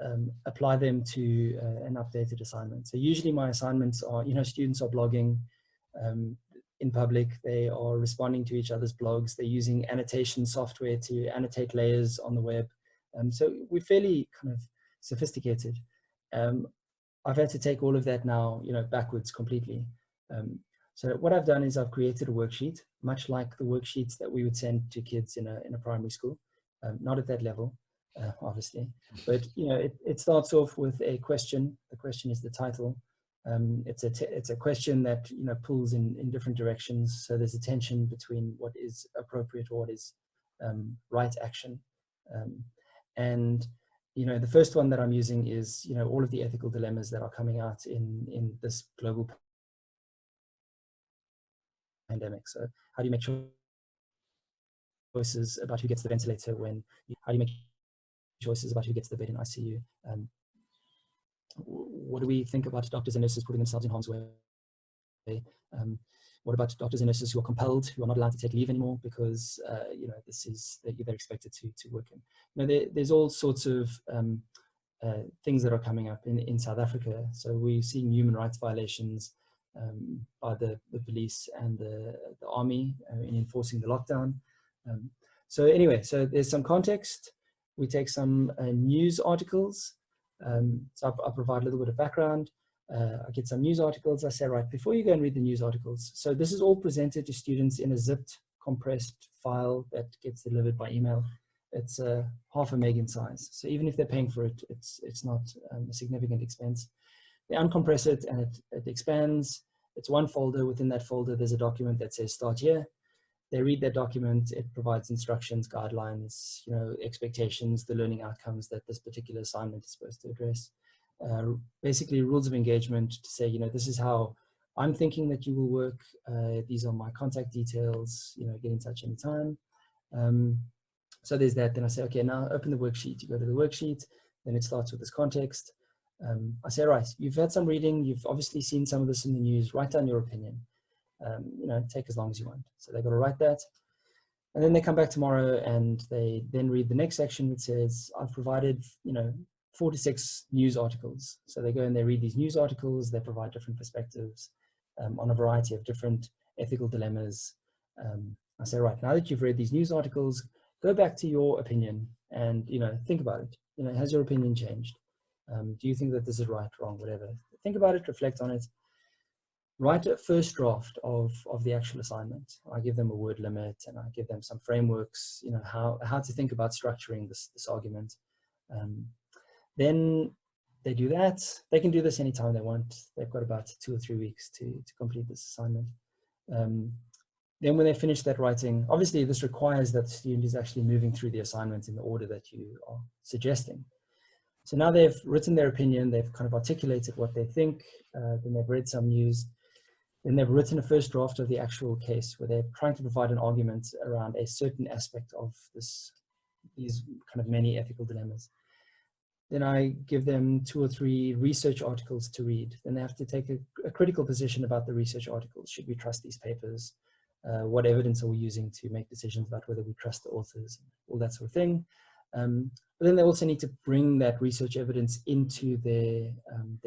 apply them to an updated assignment. So usually my assignments are, you know, students are blogging in public, they are responding to each other's blogs, they're using annotation software to annotate layers on the web. So we're fairly kind of sophisticated. I've had to take all of that now, you know, backwards completely. So what I've done is I've created a worksheet, much like the worksheets that we would send to kids in a primary school. Not at that level, obviously, but you know, it starts off with a question. The question is the title. It's a question that, you know, pulls in different directions. So there's a tension between what is appropriate or what is right action. And you know, the first one that I'm using is, you know, all of the ethical dilemmas that are coming out in this global pandemic. So how do you make choices about who gets the ventilator how do you make choices about who gets the bed in ICU? What do we think about doctors and nurses putting themselves in harm's way? What about doctors and nurses who are compelled, who are not allowed to take leave anymore because you know, they're expected to work in? You know, there's all sorts of things that are coming up in South Africa. So we're seeing human rights violations by the police and the army in enforcing the lockdown. So anyway, so there's some context. We take some news articles. So I'll provide a little bit of background. I get some news articles. I say, right, before you go and read the news articles, so this is all presented to students in a zipped, compressed file that gets delivered by email. It's 0.5 meg in size. So even if they're paying for it, it's not a significant expense. They uncompress it and it expands. It's one folder. Within that folder, there's a document that says start here. They read that document. It provides instructions, guidelines, you know, expectations, the learning outcomes that this particular assignment is supposed to address. Basically rules of engagement to say, you know, this is how I'm thinking that you will work. These are my contact details, you know, get in touch anytime. So there's that. Then I say, okay, now open the worksheet. You go to the worksheet, then it starts with this context. I say, right, you've had some reading. You've obviously seen some of this in the news. Write down your opinion. You know, take as long as you want. So they've got to write that. And then they come back tomorrow and they then read the next section, which says, I've provided, you know, 4 to 6 news articles. So they go and they read these news articles. They provide different perspectives on a variety of different ethical dilemmas. I say, right, now that you've read these news articles, go back to your opinion and, you know, think about it. You know, has your opinion changed? Do you think that this is right, wrong, whatever? Think about it, reflect on it. Write a first draft of the actual assignment. I give them a word limit and I give them some frameworks, you know, how to think about structuring this argument. Then they do that. They can do this anytime they want. They've got about 2 or 3 weeks to complete this assignment. Then when they finish that writing, obviously this requires that the student is actually moving through the assignment in the order that you are suggesting. So now they've written their opinion, they've kind of articulated what they think, then they've read some news, then they've written a first draft of the actual case where they're trying to provide an argument around a certain aspect of these kind of many ethical dilemmas. Then I give them 2 or 3 research articles to read. Then they have to take a critical position about the research articles. Should we trust these papers? What evidence are we using to make decisions about whether we trust the authors? All that sort of thing. But then they also need to bring that research evidence into their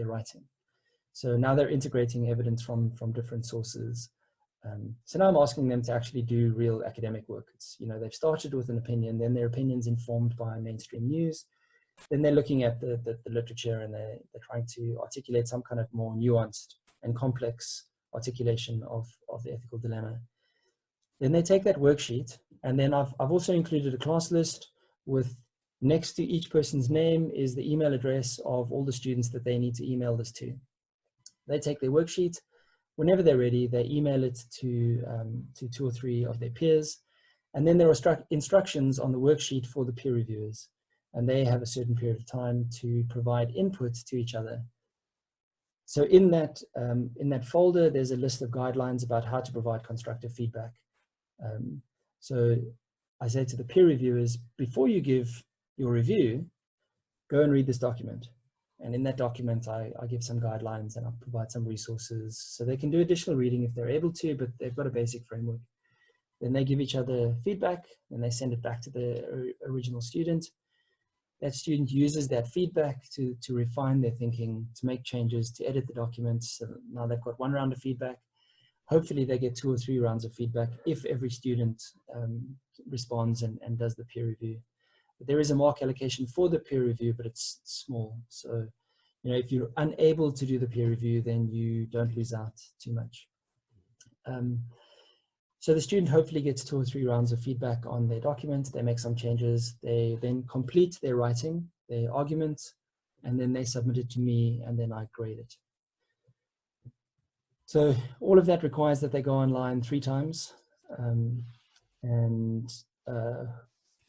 writing. So now they're integrating evidence from different sources. So now I'm asking them to actually do real academic work. It's, you know, they've started with an opinion, then their opinion's informed by mainstream news. Then they're looking at the literature and they're trying to articulate some kind of more nuanced and complex articulation of the ethical dilemma. Then they take that worksheet, and then I've also included a class list with, next to each person's name is the email address of all the students that they need to email this to. They take their worksheet. Whenever they're ready, they email it to 2 or 3 of their peers. And then there are instructions on the worksheet for the peer reviewers. And they have a certain period of time to provide input to each other. So in that folder, there's a list of guidelines about how to provide constructive feedback. So I say to the peer reviewers, before you give your review, go and read this document. And in that document, I give some guidelines and I provide some resources so they can do additional reading if they're able to, but they've got a basic framework. Then they give each other feedback and they send it back to the original student. That student uses that feedback to refine their thinking, to make changes, to edit the documents. So now they've got one round of feedback. Hopefully they get 2 or 3 rounds of feedback if every student responds and does the peer review. But there is a mark allocation for the peer review, but it's small. So, you know, if you're unable to do the peer review, then you don't lose out too much. So the student hopefully gets 2 or 3 rounds of feedback on their document. They make some changes. They then complete their writing, their argument, and then they submit it to me, and then I grade it. So all of that requires that they go online 3 times, and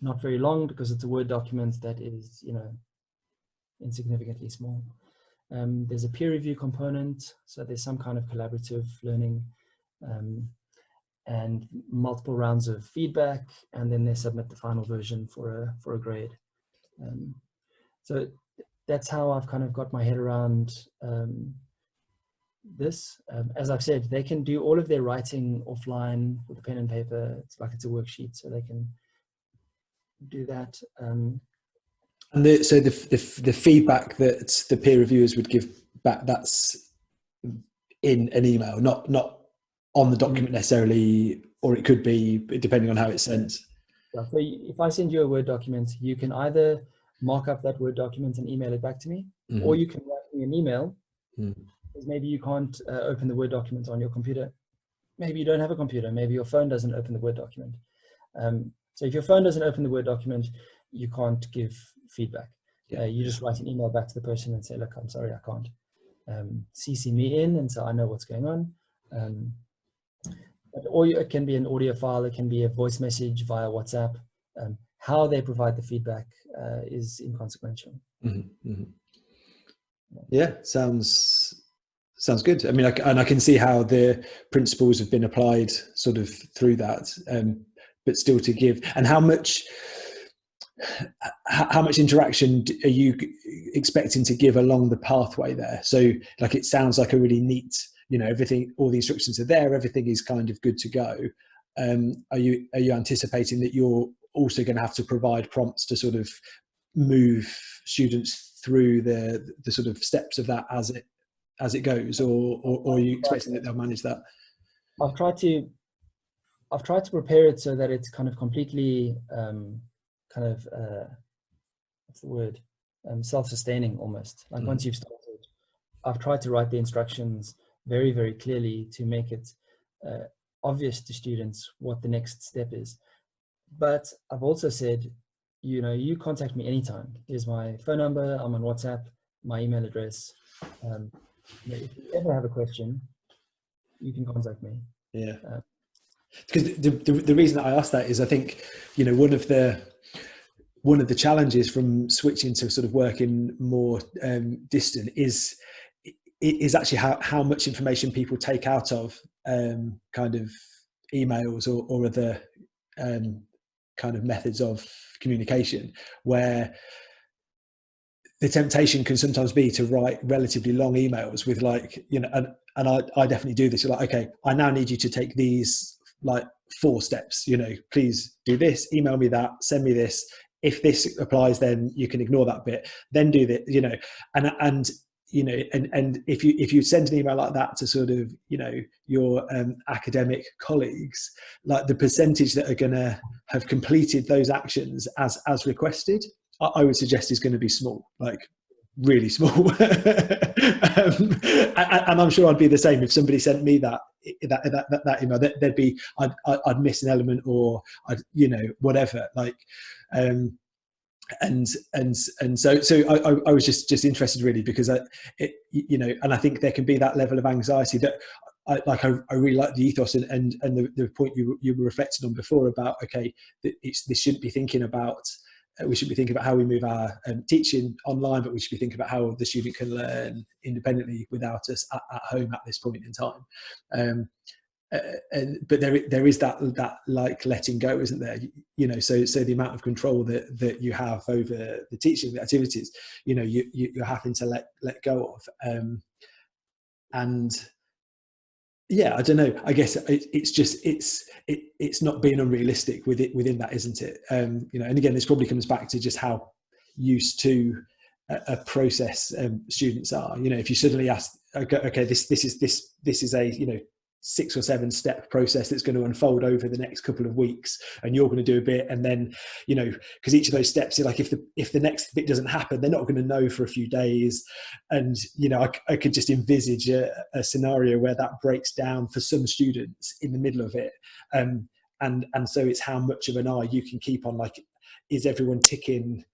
not very long because it's a Word document that is, you know, insignificantly small. There's a peer review component, so there's some kind of collaborative learning, and multiple rounds of feedback, and then they submit the final version for a grade. So that's how I've kind of got my head around this. As I've said, they can do all of their writing offline with a pen and paper. It's like it's a worksheet, so they can do that. And so the feedback that the peer reviewers would give back, that's in an email, not on the document necessarily, or it could be depending on how it's sent. Yeah, so if I send you a Word document, you can either mark up that Word document and email it back to me, or you can write me an email, because maybe you can't open the Word document on your computer. Maybe you don't have a computer. Maybe your phone doesn't open the Word document. So if your phone doesn't open the Word document, you can't give feedback. Yeah. You just write an email back to the person and say, look, I'm sorry, I can't. CC me in, and so I know what's going on. Or it can be an audio file, it can be a voice message via WhatsApp. How they provide the feedback is inconsequential. Yeah, sounds good. I mean, I can see how the principles have been applied sort of through that, but still to give. And how much interaction are you expecting to give along the pathway there? So, like, it sounds like a really neat, you know, everything, all the instructions are there, everything is kind of good to go. Are you anticipating that you're also going to have to provide prompts to sort of move students through the sort of steps of that as it goes, or are you expecting that they'll manage that? I've tried to prepare it so that it's kind of completely what's the word, self-sustaining almost. Like once you've started, I've tried to write the instructions very, very clearly to make it obvious to students what the next step is. But I've also said, you know, you contact me anytime. Here's my phone number, I'm on WhatsApp, my email address. If you ever have a question, you can contact me. Yeah. Because the reason that I asked that is I think, you know, one of the challenges from switching to sort of working more distant is actually how much information people take out of kind of emails or other kind of methods of communication, where the temptation can sometimes be to write relatively long emails with, like, you know, and I definitely do this. You're like, okay, I now need you to take these like 4 steps, you know, please do this, email me that, send me this. If this applies, then you can ignore that bit, then do that, you know, and you know, and if you send an email like that to sort of, you know, your academic colleagues, like the percentage that are going to have completed those actions as requested, I would suggest is going to be small, like really small. And I'm sure I'd be the same if somebody sent me that email. There'd be I'd miss an element, or I'd, you know, whatever, like. And so I was just interested really, because you know, and I think there can be that level of anxiety that I really like the ethos and the point you were reflecting on before about, okay, this shouldn't be thinking about we should be thinking about how we move our teaching online, but we should be thinking about how the student can learn independently without us at home at this point in time. But there is that like letting go, isn't there? You know, so the amount of control that you have over the teaching, the activities, you know, you're having to let go of. And yeah, I don't know, I guess it's just it's not being unrealistic within that, isn't it? You know, and again, this probably comes back to just how used to a process students are. You know, if you suddenly ask, okay, this is a, you know, 6 or 7 step process that's going to unfold over the next couple of weeks, and you're going to do a bit, and then, you know, because each of those steps, like if the next bit doesn't happen, they're not going to know for a few days. And, you know, I could just envisage a scenario where that breaks down for some students in the middle of it. And so it's how much of an eye you can keep on, like, is everyone ticking,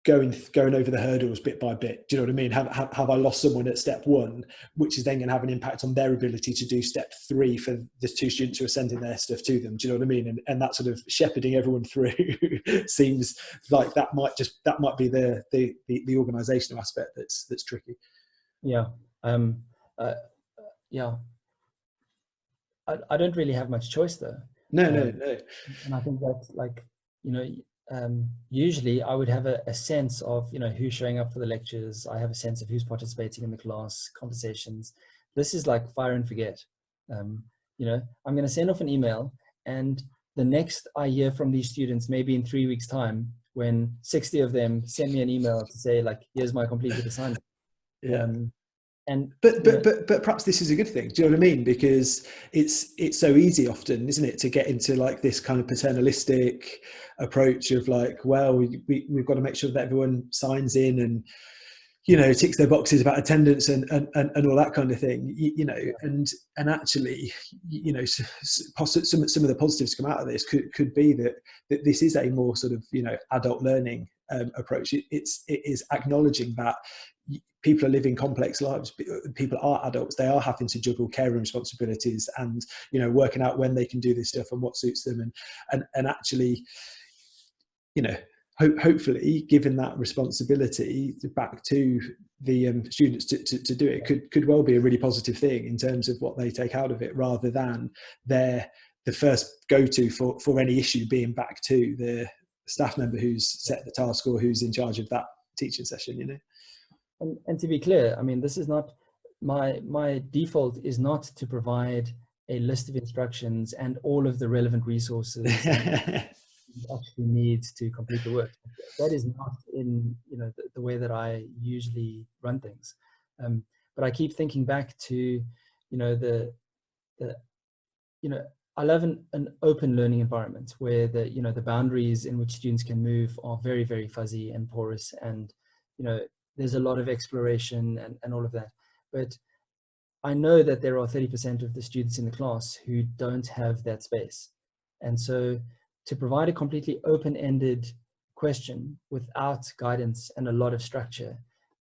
going over the hurdles bit by bit? Do you know what I mean? Have I lost someone at step 1, which is then going to have an impact on their ability to do step 3 for the 2 students who are sending their stuff to them? Do you know what I mean? And that sort of shepherding everyone through seems like that might be the organisational aspect that's tricky. Yeah. Yeah. I don't really have much choice though. No. And I think that's like, you know, usually I would have a sense of, you know, who's showing up for the lectures. I have a sense of who's participating in the class conversations. This is like fire and forget. You know, I'm going to send off an email, and the next I hear from these students, maybe in 3 weeks' time, when 60 of them send me an email to say, like, here's my completed assignment. Yeah. But perhaps this is a good thing. Do you know what I mean? Because it's so easy often, isn't it, to get into like this kind of paternalistic approach of like, well, we've got to make sure that everyone signs in and, you know, ticks their boxes about attendance and all that kind of thing. You know, and actually, you know, some of the positives come out of this could be that this is a more sort of, you know, adult learning approach. It is acknowledging that people are living complex lives. People are adults. They are having to juggle care and responsibilities, and, you know, working out when they can do this stuff and what suits them, and actually, you know, hopefully giving that responsibility back to the students to do it could well be a really positive thing in terms of what they take out of it, rather than the first go-to for any issue being back to the staff member who's set the task or who's in charge of that teaching session, you know. And to be clear, I mean, this is not my default is not to provide a list of instructions and all of the relevant resources you actually need to complete the work. That is not in, you know, the way that I usually run things. But I keep thinking back to, you know, you know, I love an open learning environment where the boundaries in which students can move are very, very fuzzy and porous, and, you know, there's a lot of exploration and all of that. But I know that there are 30% of the students in the class who don't have that space. And so to provide a completely open-ended question without guidance and a lot of structure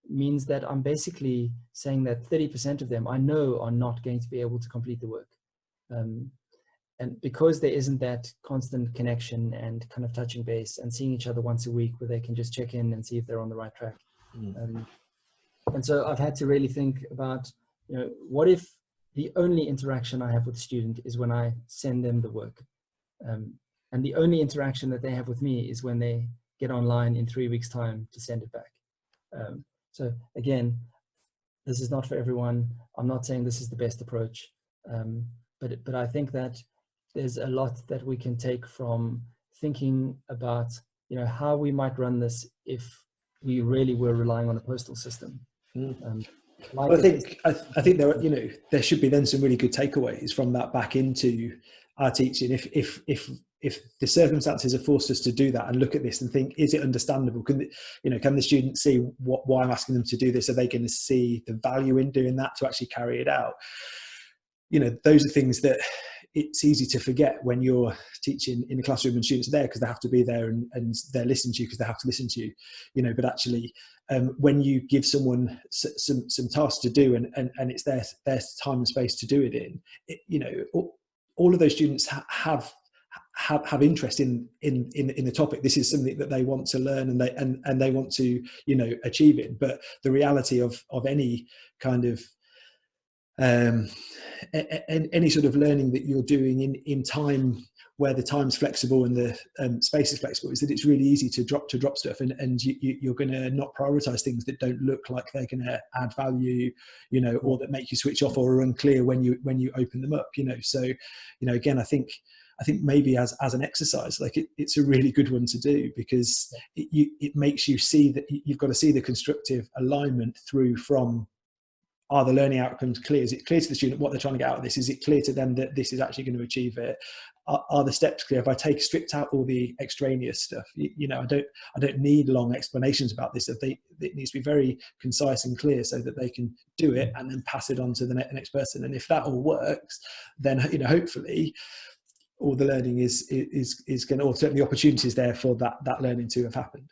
means that I'm basically saying that 30% of them I know are not going to be able to complete the work. And because there isn't that constant connection and kind of touching base and seeing each other once a week where they can just check in and see if they're on the right track. And so I've had to really think about, you know, what if the only interaction I have with the student is when I send them the work, and the only interaction that they have with me is when they get online in 3 weeks' time to send it back. So again, this is not for everyone. I'm not saying this is the best approach, but I think that there's a lot that we can take from thinking about, you know, how we might run this if we really were relying on a postal system. Well, I think there are, you know, there should be then some really good takeaways from that back into our teaching. If the circumstances have forced us to do that and look at this and think, is it understandable? Can the students see why I'm asking them to do this? Are they going to see the value in doing that to actually carry it out? You know, those are things that it's easy to forget when you're teaching in a classroom and students are there because they have to be there and they're listening to you because they have to listen to you, you know. But actually, when you give someone some tasks to do and it's their time and space to do it in, you know, all of those students have have interest in the topic. This is something that they want to learn and they want to, you know, achieve it. But the reality of any kind of any sort of learning that you're doing in time where the time's flexible and the space is flexible is that it's really easy to drop stuff, and you're going to not prioritize things that don't look like they're going to add value, you know, or that make you switch off or are unclear when you open them up, you know. So, you know, again, I think maybe as an exercise, like it's a really good one to do, because it makes you see that you've got to see the constructive alignment through from, are the learning outcomes clear? Is it clear to the student what they're trying to get out of this? Is it clear to them that this is actually going to achieve it? Are the steps clear? If I stripped out all the extraneous stuff, you know, I don't need long explanations about this. It needs to be very concise and clear so that they can do it and then pass it on to the next person. And if that all works, then, you know, hopefully all the learning is going to, or certainly opportunities there for that learning to have happened.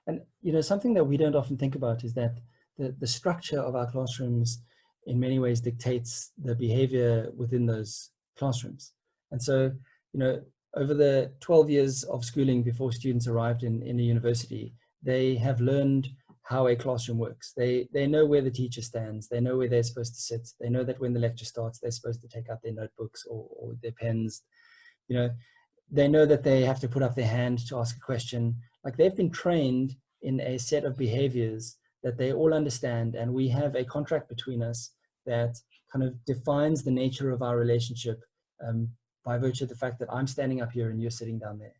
And, you know, something that we don't often think about is that the structure of our classrooms in many ways dictates the behavior within those classrooms. And so, you know, over the 12 years of schooling before students arrived in a university, they have learned how a classroom works. They know where the teacher stands. They know where they're supposed to sit. They know that when the lecture starts, they're supposed to take out their notebooks or their pens. You know, they know that they have to put up their hand to ask a question. Like, they've been trained in a set of behaviors that they all understand, and we have a contract between us that kind of defines the nature of our relationship by virtue of the fact that I'm standing up here and you're sitting down there.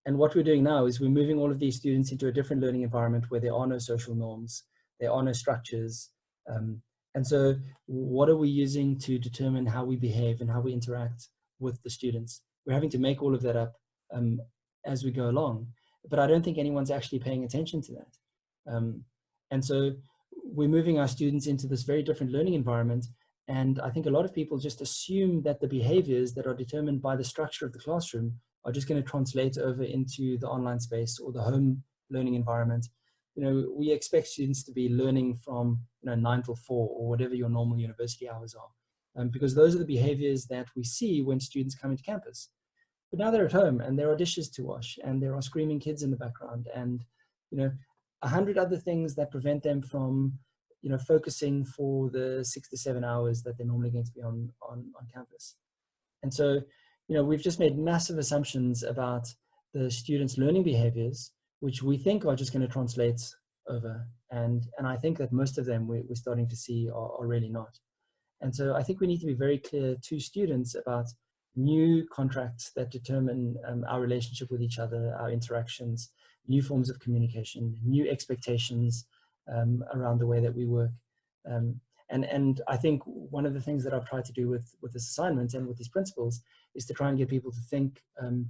And what we're doing now is we're moving all of these students into a different learning environment where there are no social norms, there are no structures. And so what are we using to determine how we behave and how we interact with the students? We're having to make all of that up as we go along, but I don't think anyone's actually paying attention to that. And so we're moving our students into this very different learning environment. And I think a lot of people just assume that the behaviors that are determined by the structure of the classroom are just going to translate over into the online space or the home learning environment. You know, we expect students to be learning from, you know, 9 till 4 or whatever your normal university hours are, because those are the behaviors that we see when students come into campus. But now they're at home and there are dishes to wash and there are screaming kids in the background and, you know, 100 other things that prevent them from, you know, focusing for the 6 to 7 hours that they're normally going to be on campus. And so, you know, we've just made massive assumptions about the students' learning behaviors, which we think are just going to translate over. And I think that most of them we're starting to see are really not. And so I think we need to be very clear to students about new contracts that determine our relationship with each other, our interactions, new forms of communication, new expectations around the way that we work. And I think one of the things that I've tried to do with this assignment and with these principles is to try and get people to think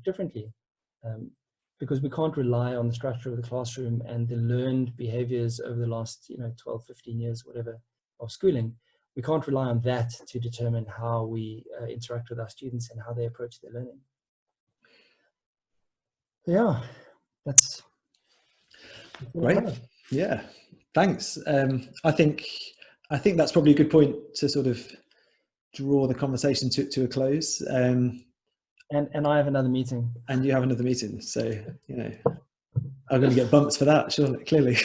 differently, because we can't rely on the structure of the classroom and the learned behaviors over the last, you know, 12, 15 years, whatever, of schooling. We can't rely on that to determine how we interact with our students and how they approach their learning. Yeah, that's great. Yeah, thanks. I think that's probably a good point to sort of draw the conversation to a close. And I have another meeting. And you have another meeting, so, you know, I'm going to get bumps for that, surely, clearly.